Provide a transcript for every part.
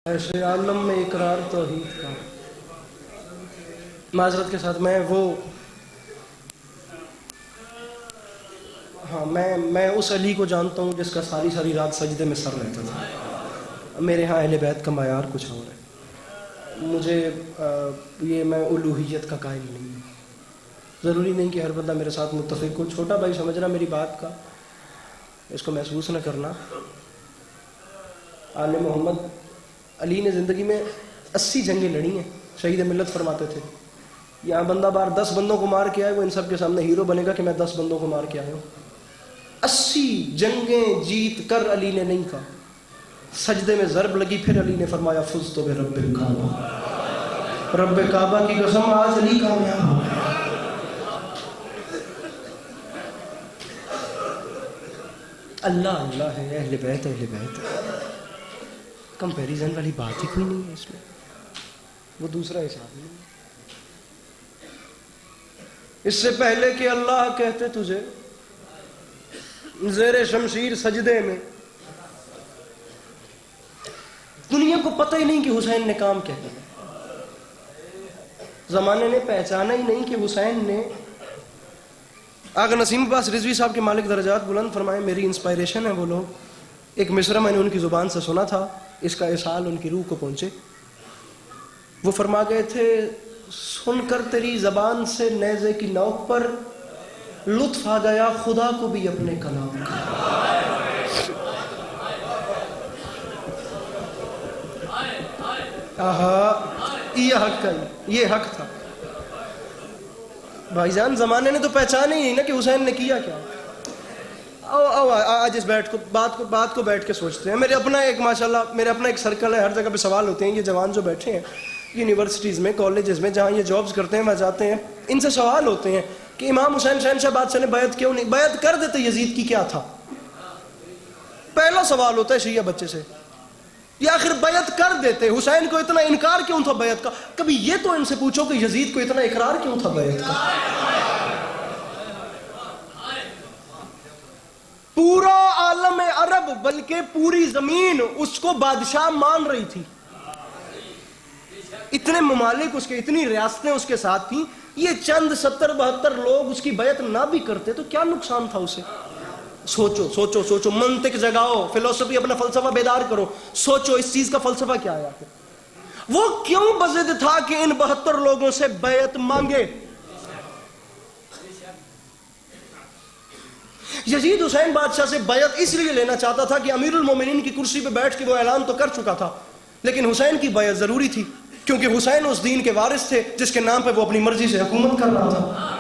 ایسے عالم میں اقرار توحید کا، معذرت کے ساتھ میں اس علی کو جانتا ہوں جس کا ساری ساری رات سجدے میں سر رہتا تھا۔ میرے ہاں اہل بیت کا معیار کچھ اور ہے۔ مجھے میں الوہیت کا قائل نہیں ہوں۔ ضروری نہیں کہ ہر بندہ میرے ساتھ متفق ہو۔ چھوٹا بھائی سمجھنا میری بات کا، اس کو محسوس نہ کرنا۔ آل محمد علی نے زندگی میں 80 جنگیں لڑی ہیں، شہید ملت فرماتے تھے۔ یہاں بندہ بار 10 بندوں کو مار کے آئے، وہ ان سب کے سامنے ہیرو بنے گا کہ میں 10 بندوں کو مار کے آیا ہوں۔ 80 جنگیں جیت کر علی نے نہیں کہا، سجدے میں ضرب لگی، پھر علی نے فرمایا فزت برب الکعبہ، رب کعبہ کی قسم آج علی کامیاب ہو گیا۔ اللہ اللہ ہے، اہل بیت اہل بیت، کمپیریزن والی بات ہی کوئی نہیں ہے اس میں، وہ دوسرا حساب نہیں ہے۔ اس سے پہلے کہ اللہ کہتے تجھے زیر شمشیر سجدے میں، دنیا کو پتہ ہی نہیں کہ حسین نے کام کیا کیا، زمانے نے پہچانا ہی نہیں کہ حسین نے۔ آقا نسیم عباس رضوی صاحب کے مالک درجات بلند فرمائے، میری انسپائریشن ہے وہ لوگ۔ ایک مصرع میں نے ان کی زبان سے سنا تھا، اس کا احسال ان کی روح کو پہنچے۔ وہ فرما گئے تھے، سن کر تیری زبان سے نیزے کی نوک پر لطف آ گیا خدا کو بھی اپنے کلام کا۔ یہ حق تھا بھائی جان، زمانے نے تو پہچانا ہی نہیں نا کہ حسین نے کیا کیا۔ آج اس بات کو بیٹھ کے سوچتے ہیں۔ میرے اپنا ایک سرکل ہے، ہر جگہ پہ سوال ہوتے ہیں۔ یہ جوان جو بیٹھے ہیں یونیورسٹیز میں، کالجز میں، جہاں یہ جابز کرتے ہیں، وہاں جاتے ہیں، ان سے سوال ہوتے ہیں کہ امام حسین شہنشاہ بادشاہ نے بیعت کیوں نہیں؟ بیعت کر دیتے یزید کی کیا تھا؟ پہلا سوال ہوتا ہے شیعہ بچے سے، یا آخر بیعت کر دیتے، حسین کو اتنا انکار کیوں تھا بیعت کا؟ کبھی یہ تو ان سے پوچھو کہ یزید کو اتنا اقرار کیوں تھا بیعت کا؟ پورا عالم عرب بلکہ پوری زمین اس کو بادشاہ مان رہی تھی، اتنے ممالک اس کے، اتنی ریاستیں اس کے ساتھ تھیں۔ یہ چند 70-72 لوگ اس کی بیعت نہ بھی کرتے تو کیا نقصان تھا اسے؟ سوچو سوچو سوچو، منطق جگاؤ، فلسفی، اپنا فلسفہ بیدار کرو، سوچو اس چیز کا فلسفہ کیا ہے آخر؟ وہ کیوں بضد تھا کہ ان 72 لوگوں سے بیعت مانگے؟ یزید حسین بادشاہ سے بیعت اس لیے لینا چاہتا تھا کہ امیر المومنین کی کرسی پہ بیٹھ کے وہ اعلان تو کر چکا تھا، لیکن حسین کی بیعت ضروری تھی، کیونکہ حسین اس دین کے وارث تھے جس کے نام پہ وہ اپنی مرضی سے حکومت کر رہا تھا۔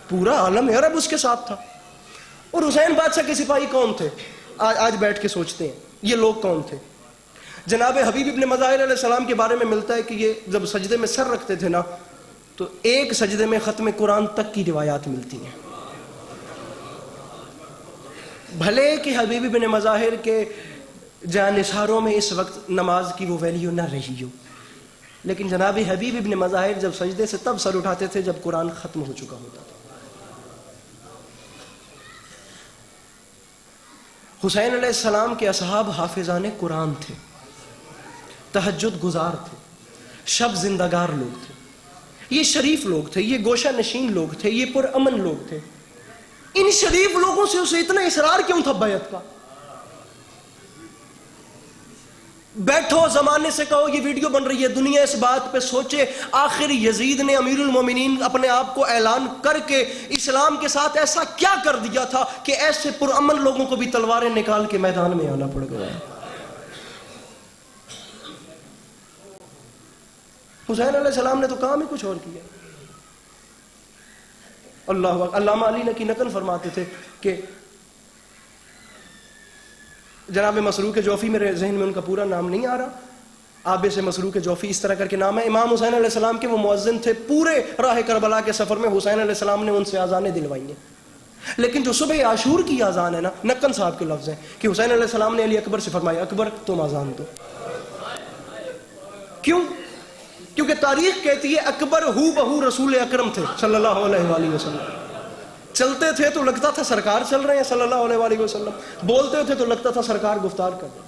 پورا عالم عرب اس کے ساتھ تھا۔ اور حسین بادشاہ کے سپاہی کون تھے؟ آج بیٹھ کے سوچتے ہیں یہ لوگ کون تھے؟ جناب حبیب ابن مظاہر علیہ السلام کے بارے میں ملتا ہے کہ یہ جب سجدے میں سر رکھتے تھے نا، تو ایک سجدے میں ختم قرآن تک کی روایات ملتی ہیں۔ بھلے کہ حبیب ابن مظاہر کے جانثاروں میں اس وقت نماز کی وہ ویلیو نہ رہی ہو، لیکن جناب حبیب ابن مظاہر جب سجدے سے تب سر اٹھاتے تھے جب قرآن ختم ہو چکا ہوتا تھا۔ حسین علیہ السلام کے اصحاب حافظان قرآن تھے، تہجد گزار تھے، شب زندگار لوگ تھے، یہ شریف لوگ تھے، یہ گوشہ نشین لوگ تھے، یہ پرامن لوگ تھے۔ ان شریف لوگوں سے اسے اتنا اصرار کیوں تھا بیعت کا؟ بیٹھو زمانے سے کہو یہ ویڈیو بن رہی ہے، دنیا اس بات پہ سوچے آخر یزید نے امیر المومنین اپنے آپ کو اعلان کر کے اسلام کے ساتھ ایسا کیا کر دیا تھا کہ ایسے پرامن لوگوں کو بھی تلواریں نکال کے میدان میں آنا پڑ گیا ہے؟ حسین علیہ السلام نے تو کام ہی کچھ اور کیا۔ اللہ علامہ علی نے کی نقل فرماتے تھے کہ جناب مسروق جوفی، میرے ذہن میں ان کا پورا نام نہیں آ رہا، آبے سے مسروق جوفی اس طرح کر کے نام ہے، امام حسین علیہ السلام کے وہ مؤذن تھے، پورے راہ کربلا کے سفر میں حسین علیہ السلام نے ان سے اذانیں دلوائی ہیں، لیکن جو صبح عاشور کی اذان ہے نا، نقن صاحب کے لفظ ہیں کہ حسین علیہ السلام نے علی اکبر سے فرمایا اکبر تم اذان دو۔ کیوں؟ کیونکہ تاریخ کہتی ہے اکبر ہو بہو رسول اکرم تھے صلی اللہ علیہ وآلہ وسلم۔ چلتے تھے تو لگتا تھا سرکار چل رہے ہیں صلی اللہ علیہ وآلہ وسلم، بولتے تھے تو لگتا تھا سرکار گفتار کر رہے ہیں۔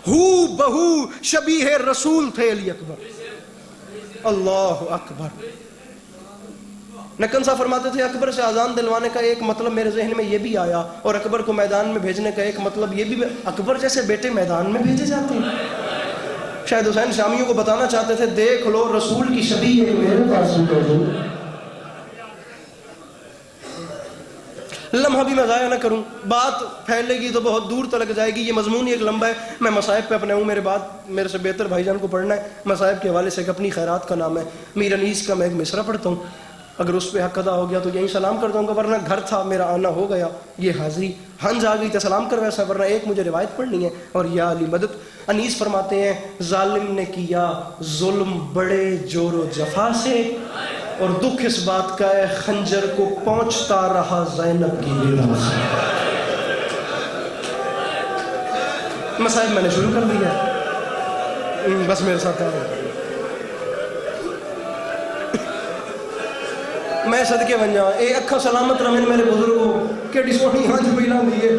ہو بہو شبیہ رسول تھے علی اکبر. اللہ اکبر. نقن صاحب فرماتے تھے اکبر سے اذان دلوانے کا ایک مطلب میرے ذہن میں یہ بھی آیا، اور اکبر کو میدان میں بھیجنے کا ایک مطلب یہ بھی، اکبر جیسے بیٹے میدان میں بھیجے جاتے ہیں. شاید حسین شامیوں کو بتانا چاہتے تھے دیکھ لو رسول کی شبیہ ہے میرے پاس بھی. لمحہ بھی میں ضائع نہ کروں، بات پھیلے گی تو بہت دور تلک جائے گی. یہ مضمون ہی ایک لمبا ہے. میں مصائب پہ اپنے ہوں، میرے سے بہتر بھائی جان کو پڑھنا ہے. مصائب کے حوالے سے ایک اپنی خیرات کا نام ہے، میر انیس کا میں ایک مصرع پڑھتا ہوں. اگر اس پہ حق ادا ہو گیا تو یہیں سلام کر دوں گا، ورنہ گھر تھا میرا آنا ہو گیا، یہ حاضری ہنج آ گئی تو سلام کر ویسا، ورنہ ایک مجھے روایت پڑھنی ہے. اور یا علی مدد. انیس فرماتے ہیں ظالم نے کیا ظلم بڑے جور و جفا سے، اور دکھ اس بات کا ہے خنجر کو پہنچتا رہا زینب کی نگاہ سے. مصائب میں نے شروع کر دیا، بس میرے ساتھ آ رہے. میں صدقے بن جاؤں اے اکھا سلامت رہن میرے بزرگوں کہ سونی ہنج پہلا دیئے.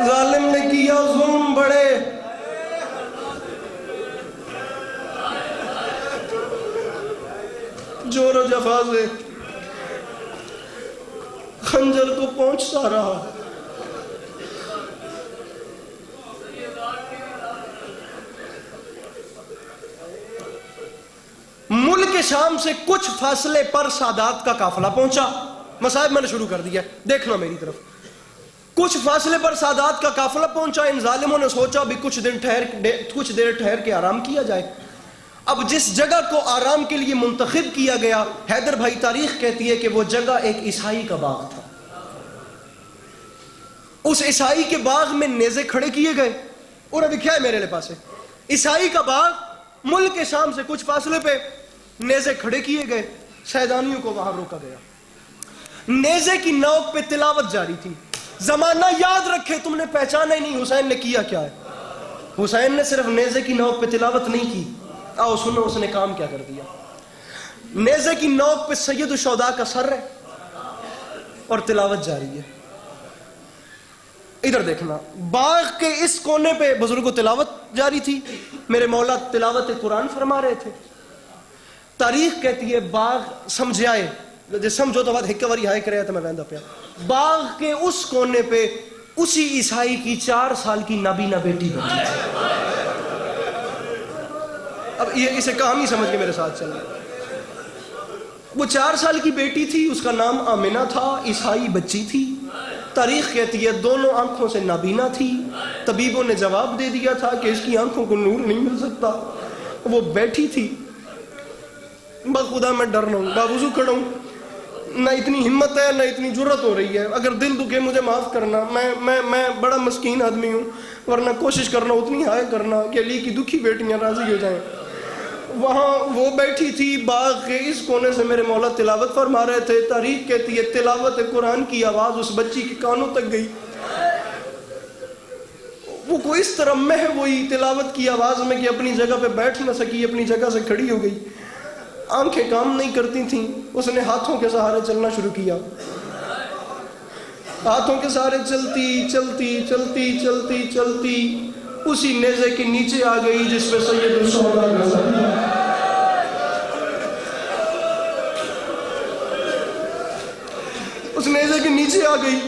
ظالم نے کیا ظلم بڑے جور و جفا سے، خنجر کو پہنچتا رہا. ملک شام سے کچھ فاصلے پر سادات کا قافلہ پہنچا. مصائب میں نے شروع کر دیا، دیکھنا میری طرف. کچھ فاصلے پر سادات کا قافلہ پہنچا. ان ظالموں نے سوچا بھی کچھ دیر ٹھہر کے آرام کیا جائے. اب جس جگہ کو آرام کے لیے منتخب کیا گیا، حیدر بھائی تاریخ کہتی ہے کہ وہ جگہ ایک عیسائی کا باغ تھا. اس عیسائی کے باغ میں نیزے کھڑے کیے گئے، اور ابھی کیا ہے میرے پاس ہے عیسائی کا باغ، ملک شام سے کچھ فاصلے پہ نیزے کھڑے کیے گئے. سیدانیوں کو وہاں روکا گیا. نیزے کی نوک پہ تلاوت جاری تھی. زمانہ یاد رکھے، تم نے پہچانا ہی نہیں حسین نے کیا کیا ہے. حسین نے صرف نیزے کی نوک پہ تلاوت نہیں کی. آؤ سنو اس نے کام کیا کر دیا. نیزے کی نوک پہ سید الشہداء کا سر ہے اور تلاوت جاری ہے. ادھر دیکھنا، باغ کے اس کونے پہ بزرگوں تلاوت جاری تھی. میرے مولا تلاوت قرآن فرما رہے تھے. تاریخ کہتی ہے باغ سمجھ آئے، جب سمجھو تو بات ہکواری ہائے کرے تو میں ویندہ پیا. باغ کے اس کونے پہ اسی عیسائی کی 4 سال کی نابینا بیٹی بیٹھی تھی. اب یہ اسے کہانی سمجھ کے میرے ساتھ چل رہا. وہ 4 سال کی بیٹی تھی، اس کا نام آمنہ تھا، عیسائی بچی تھی. تاریخ کہتی ہے دونوں آنکھوں سے نابینا تھی. طبیبوں نے جواب دے دیا تھا کہ اس کی آنکھوں کو نور نہیں مل سکتا. وہ بیٹھی تھی. بخدا میں ڈر رہا ہوں، باوضو کھڑا ہوں، نہ اتنی ہمت ہے نہ اتنی جرت ہو رہی ہے. اگر دل دکھے مجھے معاف کرنا، میں بڑا مسکین آدمی ہوں، ورنہ کوشش کرنا اتنی ہائے کرنا کہ علی کی دکھی بیٹیاں راضی ہو جائیں. وہاں وہ بیٹھی تھی، باغ کے اس کونے سے میرے مولا تلاوت فرما رہے تھے. تاریخ کہتی ہے تلاوت قرآن کی آواز اس بچی کے کانوں تک گئی. وہ کوئی اس طرح محو ہوئی تلاوت کی آواز میں کہ اپنی جگہ پہ بیٹھ نہ سکی، اپنی جگہ سے کھڑی ہو گئی. آنکھیں کام نہیں کرتی تھیں. اس نے ہاتھوں کے سہارے چلنا شروع کیا. ہاتھوں کے سہارے چلتی چلتی چلتی چلتی چلتی اسی نیزے کے نیچے آ گئی جس پہ سید الشہداء کا سر تھا. اس نیزے کے نیچے آ گئی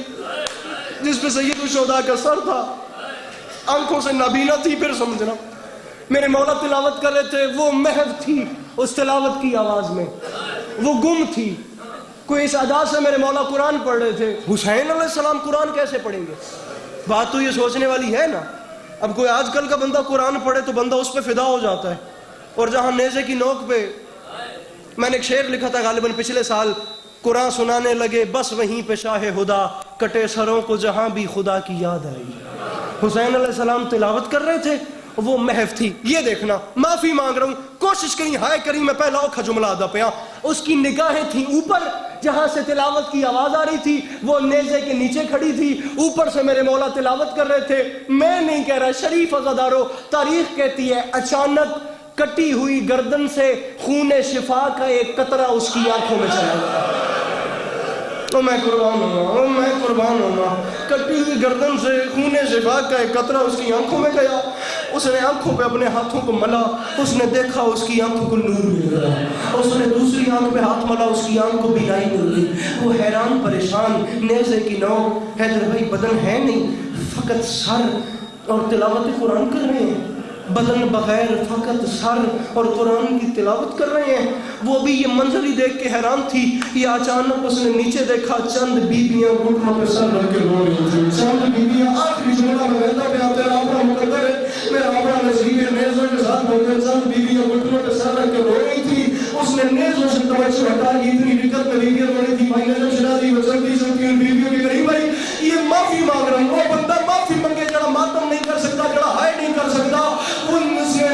جس پہ سید الشہداء کا سر تھا. آنکھوں سے نابینا تھی. پھر سمجھنا، میرے مولا تلاوت کر رہے تھے، وہ محو تھی اس تلاوت کی آواز میں، وہ گم تھی. کوئی اس ادا سے میرے مولا قرآن پڑھ رہے تھے. حسین علیہ السلام قرآن کیسے پڑھیں گے؟ بات تو یہ سوچنے والی ہے نا. اب کوئی آج کل کا بندہ قرآن پڑھے تو بندہ اس پہ فدا ہو جاتا ہے. اور جہاں نیزے کی نوک پہ، میں نے ایک شعر لکھا تھا غالباً پچھلے سال، قرآن سنانے لگے بس وہیں پہ شاہ خدا، کٹے سروں کو جہاں بھی خدا کی یاد آئی. حسین علیہ السلام تلاوت کر رہے تھے، وہ محو تھی. یہ دیکھنا، معافی مانگ رہا ہوں، کوشش کری ہائے کری میں پہلا اوکھا جملہ ادا پیا. اس کی نگاہیں تھیں اوپر جہاں سے تلاوت کی آواز آ رہی تھی. وہ نیزے کے نیچے کھڑی تھی، اوپر سے میرے مولا تلاوت کر رہے تھے. میں نہیں کہہ رہا، شریف عزادارو، تاریخ کہتی ہے اچانک کٹی ہوئی گردن سے خون شفا کا ایک قطرہ اس کی آنکھوں میں چلا گیا. او میں قربان ہوں، او میں قربان ہوں. کٹی ہوئی گردن سے خون شفا کا ایک قطرہ اس کی آنکھوں میں گیا. اس نے آنکھوں پہ اپنے ہاتھوں کو ملا, اس نے دیکھا اس کی آنکھوں کو نور مل رہا, اس نے دوسری آنکھ پہ ہاتھ ملا, اس کی آنکھ کو بینائی مل گئی. وہ حیران پریشان, نیزے کی نوک, حیدر بھائی بدن ہے نہیں, فقط سر, اور تلاوت قرآن کر رہے ہیں, بدن بغیر فقط سر اور قرآن کی تلاوت کر رہے ہیں. وہ بھی یہ منظر ہی دیکھ کے حیران تھی. یہ اچانک اس نے نیچے دیکھا, چند بیبیاں گھٹنوں پہ سر رکھ کے رو رہی تھیں. چند بیبیاں آخری جملہ میں کہتا پہ آتے اپنا مقدر ہے, میرا اپنا نصیب ہے, نیزوں کے ساتھ بول کر چند بیبیاں گھٹنوں پہ سر رکھ کے رو رہی تھی. اس نے نیزوں سے توجہ ہٹا لی, اتنی دقت میں بیبیاں رو رہی تھی. بھائی نے جب شنا دی وہ چلتی چلتی ان بیبیوں کے قریب آئی, یہ معافی مانگ رہا ہوں. وہ بندہ معافی منگے جڑا ماتم نہیں کر سکتا, جڑا ہائے نہیں کر سکتا. ان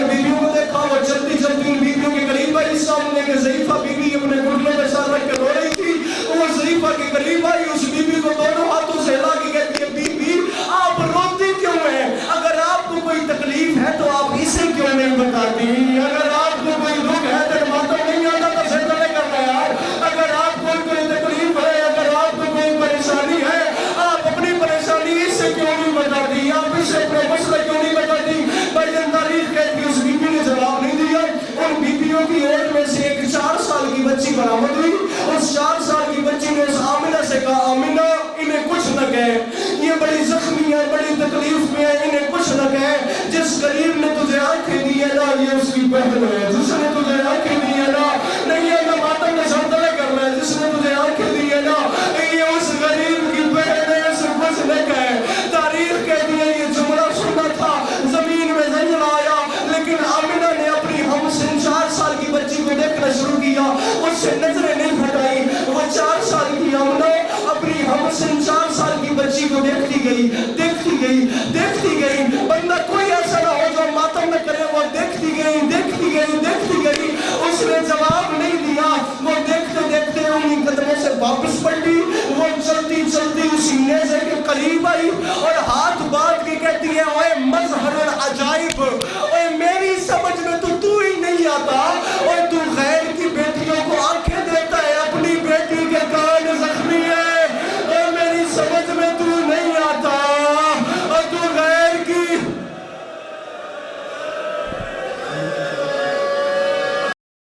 بیبیوں کو دیکھا, وہ چلتی چلتی ان بیبیوں کے قریب آئی. سامنے کے ضعیفہ بیوی اپنے گھٹنوں پہ سر رکھ کے رو رہی تھی. وہ ضعیفہ کے قریب آئی, اس بیوی کو دونوں ہاتھوں سے ہلا کے کہتی ہے, بی بی آپ روتی کیوں ہیں؟ اگر آپ کو کوئی تکلیف ہے تو آپ اسے کیوں نہیں بتاتی؟ اگر آپ کو کوئی دکھ ہے تو ماتم نہیں آتا تو سجدہ نہیں کرنا یار. اگر آپ کو کوئی تکلیف ہے, اگر آپ کو کوئی پریشانی ہے, آپ اپنی پریشانی اس سے کیوں نہیں بتاتی؟ آپ اسے اپنے مسئلہ کیوں نہیں بتاتی؟ بھائی تاریخ کہتی ہے اس بیوی نے جواب نہیں دیا. ان بیویوں کی ایک میں سے ایک 4 سال کی بچی برآمد ہوئی. اس 4 سال کی بچی نے اس آمنہ سے کہا, آمنہ انہیں کچھ نہ کہے, یہ بڑی زخمی ہے, بڑی تکلیف میں ہے, انہیں کچھ نہ کہے. جس غریب نے تجھے آنکھیں دی ہے نا, یہ اس کی بہن ہے. جس نے تجھے آنکھیں دی ہے نا, نہیں ہے نا ماتم میں سردہ کر رہا ہے, جس نے تجھے آنکھیں دی ہے نا, یہ اس غریب کی بہن ہے, اسے کچھ نہ کہے. تاریخ کہتی ہے یہ جملہ سننا تھا, زمین میں زنجر آیا, لیکن آمنہ نے اپنی ہم سن 4 سال کی بچی کو دیکھنا شروع کیا, اس سے نظریں نہیں ہٹائی. وہ 4 سال کی آمنہ اپنی ہم سن 4 سال کی بچی کو دیکھتی گئی, دیکھتی گئی, دیکھتی گئی. بندہ کوئی ایسا نہ ہو جو ماتم نہ کرے. وہ دیکھتی گئی, دیکھتی گئی, دیکھتی گئی. اس نے جواب نہیں دیا. وہ دیکھتے دیکھتے انہی قدموں سے واپس پلٹی. وہ چلتی چلتی اسی نیزے کے قریب آئی اور ہاتھ باندھ کے کہتی ہے, اوے مظہر العجائب,